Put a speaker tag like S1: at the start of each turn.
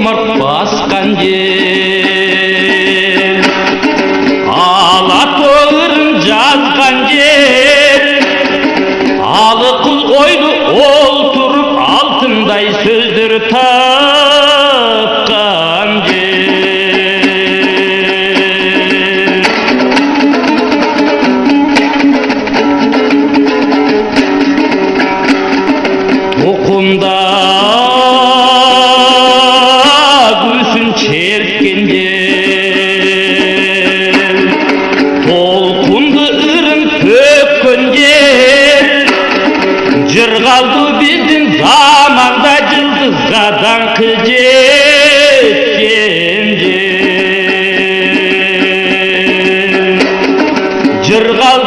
S1: жомарт басқан жер, алатөңірін жазған жер, алықұл ойлы ол тұрып алтындай сөздер тапқан жер. Тоқымда гүлсін шерткен жер, толқынды ырын төккен жер, жыр қалды біздің заманда жылдызға даңқы жеткен жер. Жыр қалды